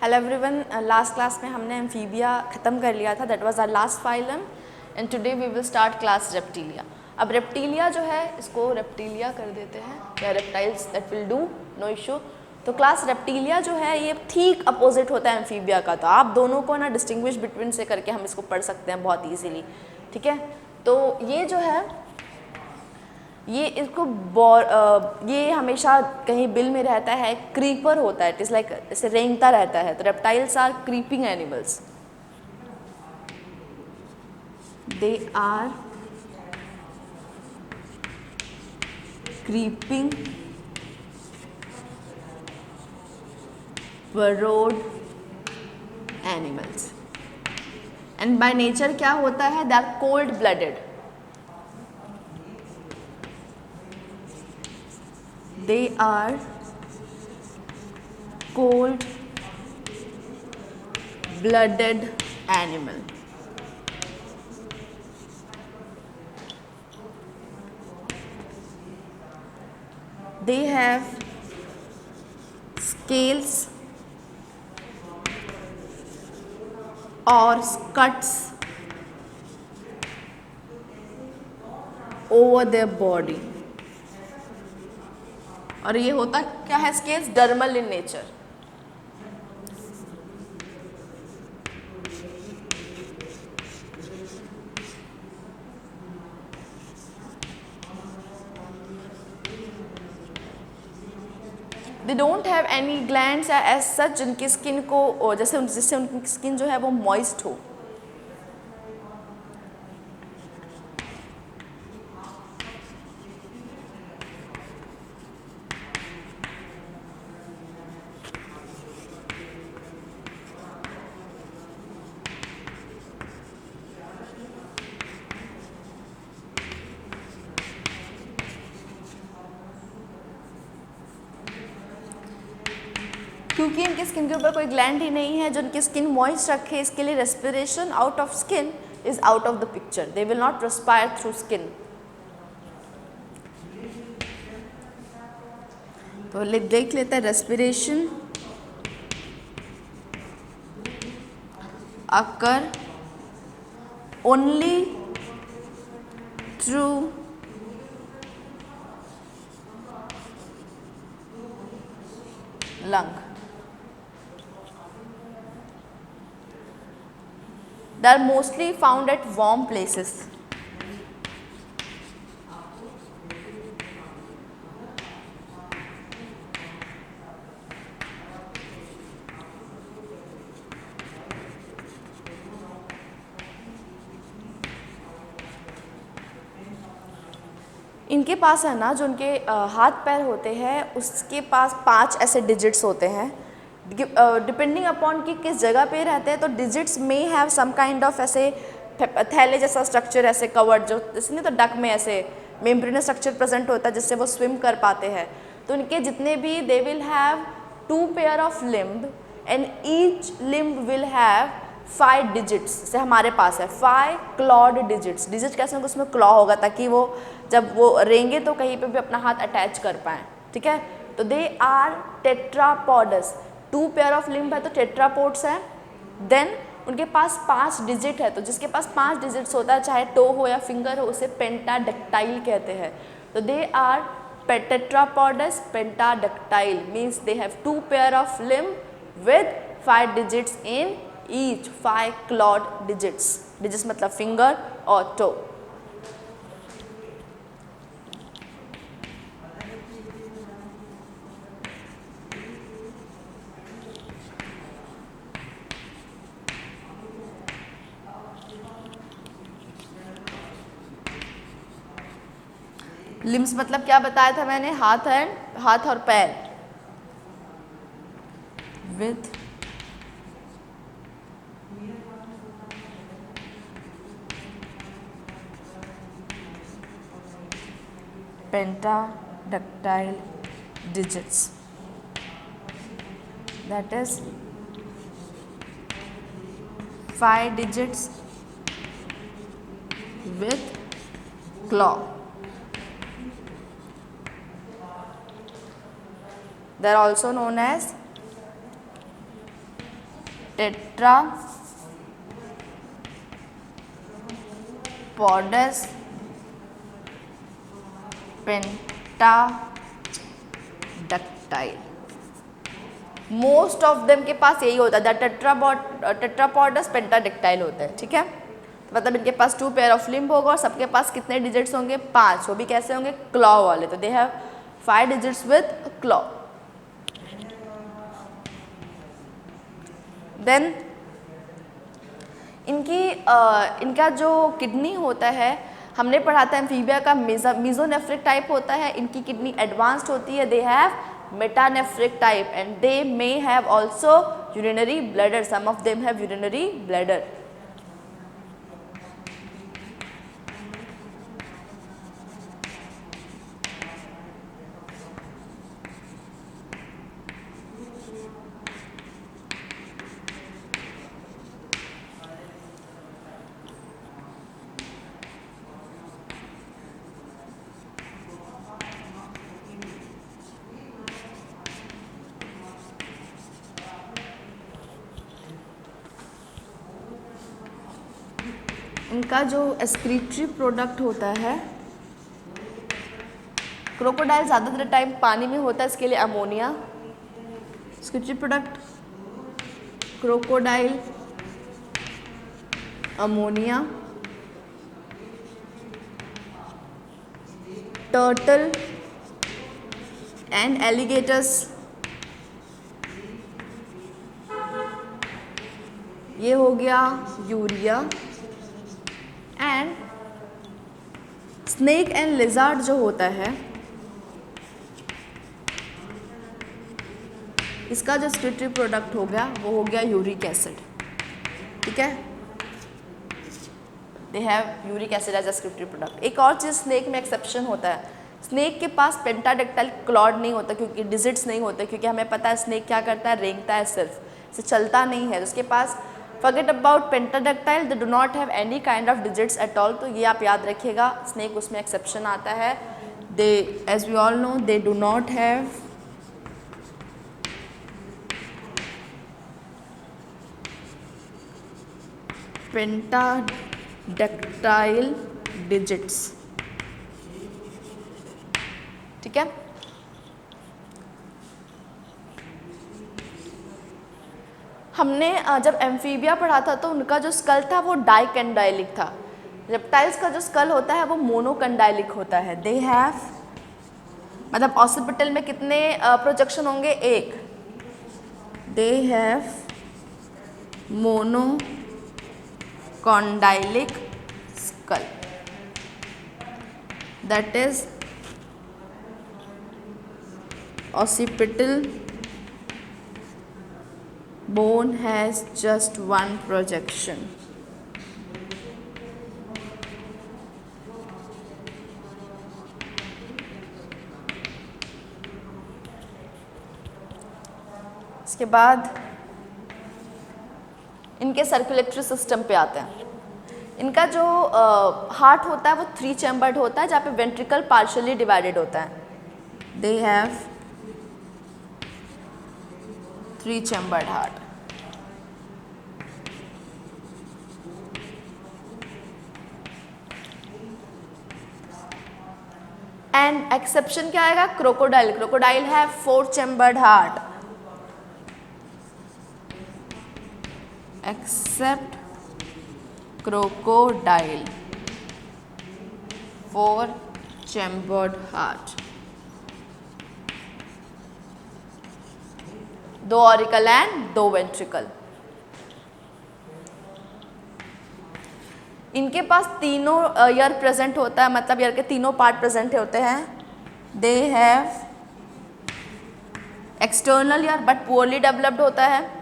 Hello everyone, last class में हमने amphibia ख़त्म कर लिया था. That was our last phylum and today we will start class reptilia. अब रेप्टिलिया जो है इसको रेप्टिलिया कर देते हैं या reptiles, that will do, no issue. तो क्लास रेप्टिलिया जो है ये ठीक अपोजिट होता है एम्फीबिया का. तो आप दोनों को ना डिस्टिंग्विश बिटवीन से करके हम इसको पढ़ सकते हैं बहुत ईजीली. ठीक है, तो ये जो है ये इसको ये हमेशा कहीं बिल में रहता है, क्रीपर होता है. इट इज़ लाइक ऐसे रेंगता रहता है. तो reptiles are creeping animals. They are creeping burrowed animals. And by nature क्या होता है, they are cold blooded. They are cold-blooded animal. They have scales or scuds over their body. और ये होता क्या है, scales dermal in nature. They don't have any glands as such, जिनकी skin को जिससे उनकी स्किन जो है वो मॉइस्ट हो. क्योंकि इनकी स्किन के ऊपर कोई ग्लैंड ही नहीं है जो उनकी स्किन मॉइस्ट रखे, इसके लिए respiration out of skin is out of the picture. They will not respire through skin. तो देख लेते हैं. Respiration occur only through lung. They are mostly found at warm places. इनके पास है ना, जो उनके हाथ पैर होते हैं उसके पास 5 ऐसे डिजिट्स होते हैं. डिपेंडिंग अपॉन कि किस जगह पे रहते हैं. तो डिजिट्स में हैव सम काइंड ऑफ ऐसे थैले जैसा स्ट्रक्चर ऐसे कवर्ड, जो जैसे नहीं तो डक में ऐसे मेम्ब्रेनस स्ट्रक्चर प्रेजेंट होता है जिससे वो स्विम कर पाते हैं. तो उनके जितने भी they will have 2 pair of limb and each limb will have 5 digits. जैसे हमारे पास है 5 क्लॉड डिजिट्स. डिजिट कैसे होंगे, उसमें क्लॉ होगा ताकि वो जब वो रेंगे तो कहीं पे भी अपना हाथ अटैच कर पाएँ. ठीक है, तो they are tetrapods. 2 pair of limb है तो टेट्रापोड्स है. देन उनके पास 5 डिजिट है. तो जिसके पास 5 डिजिट्स होता है, चाहे टो हो या फिंगर हो, उसे पेंटाडक्टाइल कहते हैं. तो they are tetrapods pentadactyl means they have 2 pair of limb with 5 digits in each. 5 clawed digits. Digits मतलब फिंगर और टो. लिम्स मतलब क्या बताया था मैंने, हाथ और पैर with pentadactyl digits, that is 5 digits with claw. They are also known as tetrapods pentadactyl. Most of them के पास यही होता है, टेट्रापॉडस पेंटाडक्टाइल होता है, ठीक है। मतलब इनके पास 2 पेयर ऑफ लिम्ब होगा और सबके पास कितने डिजिट्स होंगे? 5। वो भी कैसे होंगे? क्लॉ वाले। तो they have 5 digits with claw. Then इनका जो किडनी होता है, हमने पढ़ा था एम्फीबिया का मीजोनेफ्रिक टाइप होता है, इनकी किडनी एडवांस्ड होती है। They have metanephric type and they may have also urinary bladder. Some of them have urinary bladder. इनका जो एक्सक्रीटरी प्रोडक्ट होता है, क्रोकोडाइल ज़्यादातर टाइम पानी में होता है, इसके लिए ammonia. Excretory product crocodile ammonia, turtle and alligators ये हो गया urea. And snake and lizard जो होता है, इसका जो एक्सक्रीटरी प्रोडक्ट हो गया वो हो गया यूरिक एसिड, ठीक है। They have uric acid as excretory product. एक और चीज़ स्नेक में एक्सेप्शन होता है, स्नेक के पास पेंटाडक्टाइल क्लॉड नहीं होता, क्योंकि डिजिट्स नहीं होते, क्योंकि हमें पता है स्नेक क्या करता है? रेंगता है, सिर्फ से चलता नहीं है। उसके पास forget about pentadactyl, they do not have any kind of digits at all। तो ये आप याद रखिएगा, स्नेक उसमें एक्सेप्शन आता है। they as we all know they do not have pentadactyl digits, ठीक है। हमने जब एम्फीबिया पढ़ा था तो उनका जो स्कल था वो डाइकेंडाइलिक था। रेप्टाइल्स का जो स्कल होता है वो मोनोकंडाइलिक होता है। दे हैव, मतलब ऑसिपिटल में कितने प्रोजेक्शन होंगे? 1। They have monocondylic skull, that is occipital bone has just one projection. इसके बाद इनके सर्कुलेटरी सिस्टम पे आते हैं। इनका जो हार्ट होता है वो 3 चैम्बर्ड होता है, जहाँ पे वेंट्रिकल पार्शियली डिवाइडेड होता है। They have 3 chambered heart. And exception क्या आएगा? Crocodile. Crocodile have 4 chambered heart except crocodile, 4 chambered heart, 2 auricle and 2 ventricle। इनके पास तीनों ईयर प्रेजेंट होता है, मतलब ईयर के तीनों पार्ट प्रेजेंट होते हैं। They have external ear but poorly developed होता है,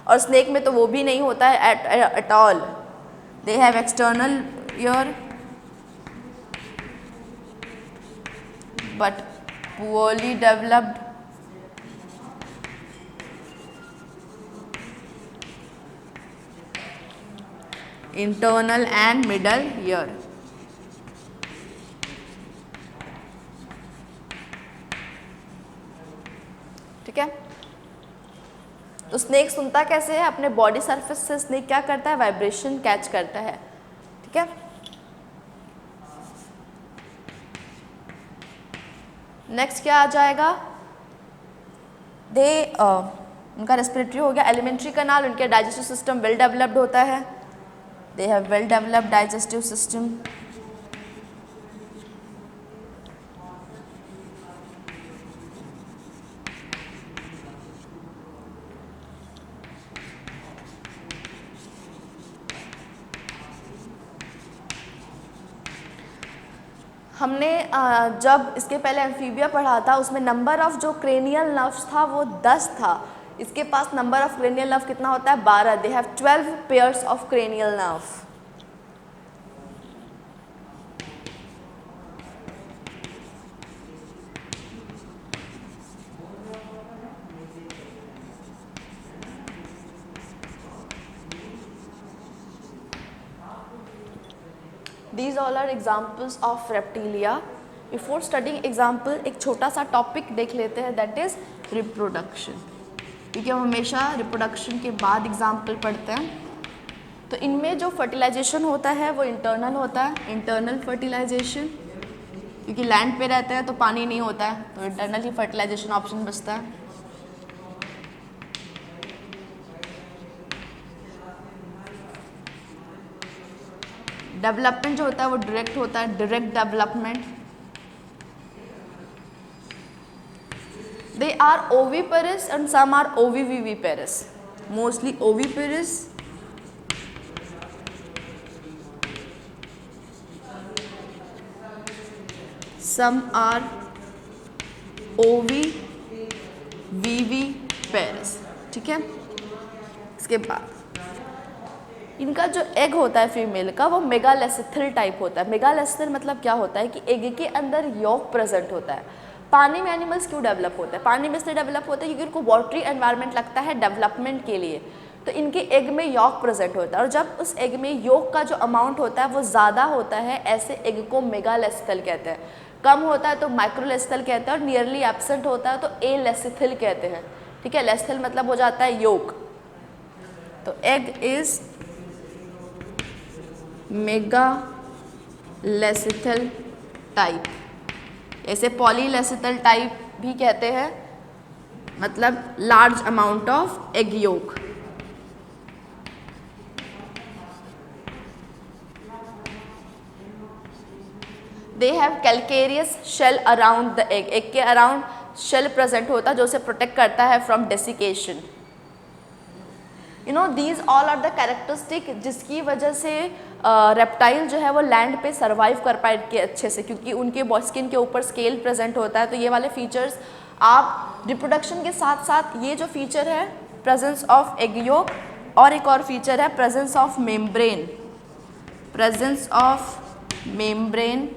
और स्नेक में तो वो भी नहीं होता है at all. They have external ear but poorly developed internal and middle ear. ठीक है। तो स्नेक सुनता कैसे है, अपने बॉडी सरफेस से स्नेक क्या करता है, वाइब्रेशन कैच करता है, ठीक है। नेक्स्ट क्या आ जाएगा, उनका रेस्पिरेटरी हो गया। एलिमेंट्री कनाल, उनके डाइजेस्टिव सिस्टम वेल डेवलप्ड होता है, they have well developed digestive system. हमने जब इसके पहले एम्फीबिया पढ़ा था उसमें नंबर ऑफ जो क्रेनियल नर्व्स था वो 10 था, इसके पास नंबर ऑफ क्रेनियल नर्व कितना होता है, 12। They have 12 pairs of cranial nerve. These all are examples of reptilia. Before studying example, एक छोटा सा टॉपिक देख लेते हैं, that is reproduction, क्योंकि हम हमेशा रिप्रोडक्शन के बाद एग्जाम्पल पढ़ते हैं। तो इनमें जो फर्टिलाइजेशन होता है वो इंटरनल होता है, इंटरनल फर्टिलाइजेशन, क्योंकि लैंड पे रहते हैं तो पानी नहीं होता है, तो इंटरनल ही फर्टिलाइजेशन ऑप्शन बचता है। डेवलपमेंट जो होता है वो डायरेक्ट होता है, direct development. They are oviparous and some are ovoviviparous, mostly oviparous, some are ovoviviparous, ठीक है। इसके बाद इनका जो एग होता है फीमेल का वो मेगालेसिथल टाइप होता है। मेगालेसिथल मतलब क्या होता है कि एग के अंदर यॉक प्रेजेंट होता है। पानी में एनिमल्स क्यों डेवलप होते हैं, पानी में इसलिए डेवलप होता है क्योंकि उनको वाटरी एनवायरनमेंट लगता है डेवलपमेंट के लिए, तो इनके एग में यॉक प्रेजेंट होता है, और जब उस एग में यॉक का जो अमाउंट होता है वो ज़्यादा होता है, ऐसे एग को मेगालेसिथल कहते हैं। कम होता है तो माइक्रोलेसिथल कहते हैं, और नियरली एब्सेंट होता है तो एलेसिथल कहते हैं, ठीक है। लेसिथल मतलब हो जाता है यॉक। तो एग इज मेगालेसिथल टाइप, ऐसे पॉलीलेसिथल टाइप भी कहते हैं, मतलब large amount of egg yolk. They have calcareous shell around the egg, egg के अराउंड शेल प्रेजेंट होता है जो उसे प्रोटेक्ट करता है from desiccation. You know these all are the characteristic जिसकी वजह से रेप्टाइल जो है वो लैंड पे सरवाइव कर पाए के अच्छे से, क्योंकि उनके स्किन के ऊपर स्केल प्रेजेंट होता है। तो ये वाले फीचर्स आप रिप्रोडक्शन के साथ साथ ये जो फीचर है प्रेजेंस ऑफ एग योक, और एक और फीचर है presence of membrane, presence of membrane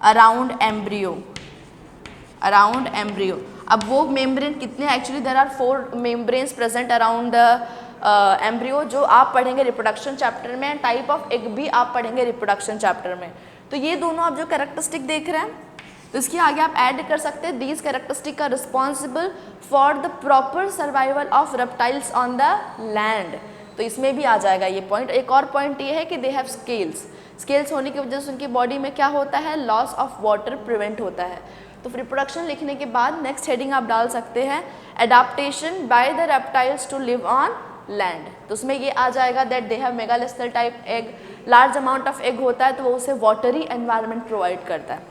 around embryo, around embryo. अब वो मेम्ब्रेन कितने, actually there are 4 membranes present around the embryo, जो आप पढ़ेंगे रिप्रोडक्शन चैप्टर में। टाइप ऑफ एग भी आप पढ़ेंगे रिप्रोडक्शन चैप्टर में। तो ये दोनों आप जो कैरेक्टरिस्टिक देख रहे हैं, तो इसके आगे आप ऐड कर सकते हैं, these characteristic are responsible for the proper survival of reptiles on the land. तो इसमें भी आ जाएगा ये पॉइंट। एक और पॉइंट ये है कि दे हैव स्केल्स, स्केल्स होने की वजह से उनकी बॉडी में क्या होता है, लॉस ऑफ वाटर प्रिवेंट होता है। तो रिप्रोडक्शन लिखने के बाद नेक्स्ट हेडिंग आप डाल सकते हैं adaptation by the reptiles to live on land. तो उसमें ये आ जाएगा that they have megalecithal type egg, large amount of egg होता है तो वो उसे वाटरी एनवायरनमेंट प्रोवाइड करता है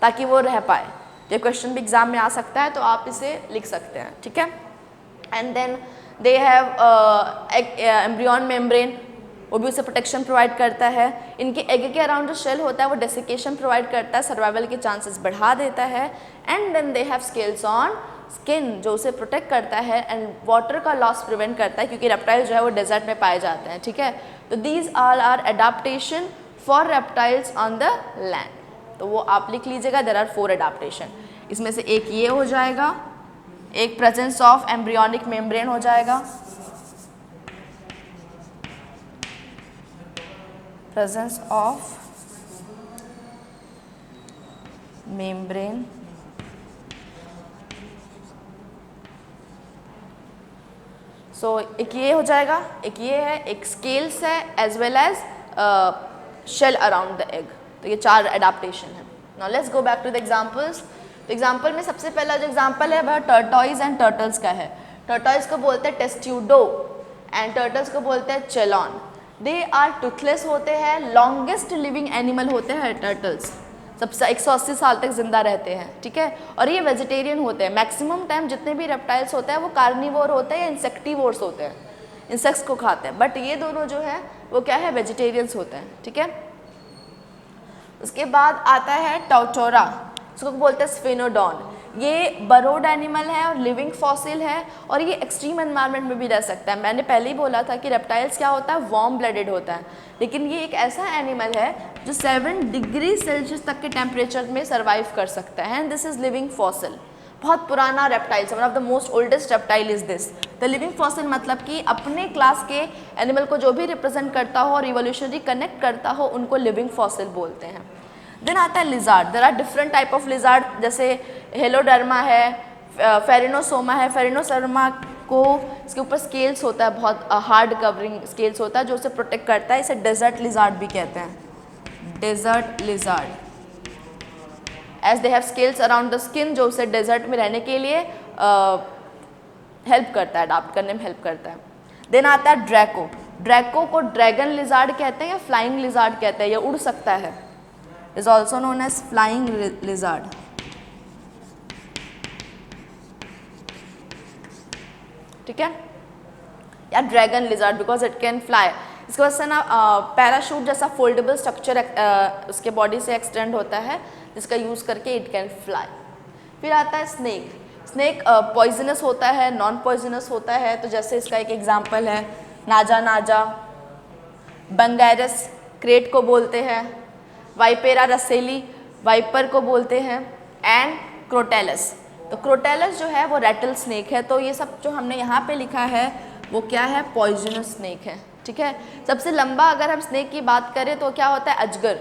ताकि वो रह पाए। ये क्वेश्चन भी एग्जाम में आ सकता है तो आप इसे लिख सकते हैं, ठीक है। And then they have embryonic membrane, वो भी उसे प्रोटेक्शन प्रोवाइड करता है। इनके एग के अराउंड जो शेल होता है वो डेसिकेशन प्रोवाइड करता है, सर्वाइवल के चांसेस बढ़ा देता है। And then they have scales on skin जो उसे प्रोटेक्ट करता है एंड वाटर का लॉस प्रिवेंट करता है, क्योंकि रेप्टाइल जो है वो डेजर्ट में पाए जाते हैं, ठीक है। तो these all are adaptation for reptiles on the land. तो वो आप लिख लीजिएगा, देयर आर 4 एडाप्टेशन। इसमें से एक ये हो जाएगा, एक प्रेजेंस ऑफ एम्ब्रियोनिक मेम्ब्रेन हो जाएगा, presence of membrane सो एक ये हो जाएगा, एक ये है, एक स्केल्स है, as well as shell around the egg. तो ये 4 एडाप्टेशन है। Now let's go back to the examples. तो एग्जांपल में सबसे पहला जो एग्जांपल है वह टर्टॉइज एंड टर्टल्स का है। टर्टॉइज को बोलते हैं टेस्ट्यूडो एंड टर्टल्स को बोलते हैं चेलॉन। दे आर टूथलेस होते हैं, लॉन्गेस्ट लिविंग एनिमल होते हैं टर्टल्स, सबसे 180 साल तक जिंदा रहते हैं, ठीक है। और ये वेजिटेरियन होते हैं। मैक्सिमम टाइम जितने भी रेप्टाइल्स होते हैं वो कार्निवोर होते हैं या इंसेक्टिवोर्स होते हैं, इंसेक्ट्स को खाते हैं, बट ये दोनों जो है वो क्या है, वेजिटेरियंस होते हैं, ठीक है। उसके बाद आता है टाउटोरा, उसको बोलते हैं स्फेनोडॉन। ये बरोड एनिमल है और लिविंग फॉसिल है और ये एक्सट्रीम एनवायरनमेंट में भी रह सकता है। मैंने पहले ही बोला था कि रेप्टाइल्स क्या होता है, वार्म ब्लडेड होता है, लेकिन ये एक ऐसा एनिमल है जो 7 डिग्री सेल्सियस तक के टेम्परेचर में सर्वाइव कर सकता है and this is living fossil. बहुत पुराना reptile, one of the most oldest reptile is this. The living fossil मतलब कि अपने क्लास के एनिमल को जो भी रिप्रेजेंट करता हो और इवोल्यूशनरी कनेक्ट करता हो उनको लिविंग फॉसिल बोलते हैं। देन आता है lizard. There are different type of lizard, जैसे हेलोडर्मा है, फेरिनोसोमा है। फेरिनोसोमा को इसके ऊपर स्केल्स होता है, बहुत हार्ड कवरिंग स्केल्स होता है जो उसे प्रोटेक्ट करता है। इसे डेजर्ट लिजार्ड भी कहते हैं, desert lizard, as they have scales around the skin, जो उसे डेजर्ट में रहने के लिए हेल्प करता है, अडाप्ट करने में हेल्प करता है। देन आता है ड्रैको। ड्रैको को ड्रैगन लिजार्ड कहते हैं या फ्लाइंग लिजार्ड कहते हैं, ये उड़ सकता है, is also known as flying lizard. ठीक है, या dragon lizard because it can fly. इसके वजह से ना पैराशूट जैसा फोल्डेबल स्ट्रक्चर उसके बॉडी से एक्सटेंड होता है जिसका यूज़ करके इट कैन फ्लाई। फिर आता है स्नेक। स्नेक पॉइजनस होता है, नॉन पॉइजनस होता है। तो जैसे इसका एक एग्जांपल है नाजा नाजा, बंगैरस क्रेट को बोलते हैं, वाइपेरा रसेली वाइपर को बोलते हैं, एंड क्रोटेलस। तो क्रोटेलस जो है वो रैटल स्नेक है। तो ये सब जो हमने यहाँ पे लिखा है वो क्या है, पॉइजनस स्नेक है, ठीक है। सबसे लंबा अगर हम स्नेक की बात करें तो क्या होता है, अजगर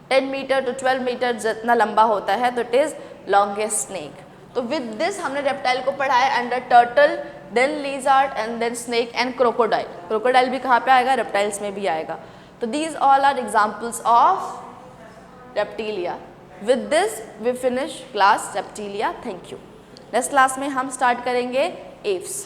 10 मीटर टू 12 मीटर जितना लंबा होता है, तो इट इज़ लॉन्गेस्ट स्नेक। तो विद दिस हमने रेप्टाइल को पढ़ा है under turtle, then lizard and then snake and crocodile. Crocodile भी कहाँ पे आएगा, रेप्टाइल्स में भी आएगा। तो these all are examples of reptilia. With this we finish class reptilia. Thank you. Next class में हम स्टार्ट करेंगे एव्स।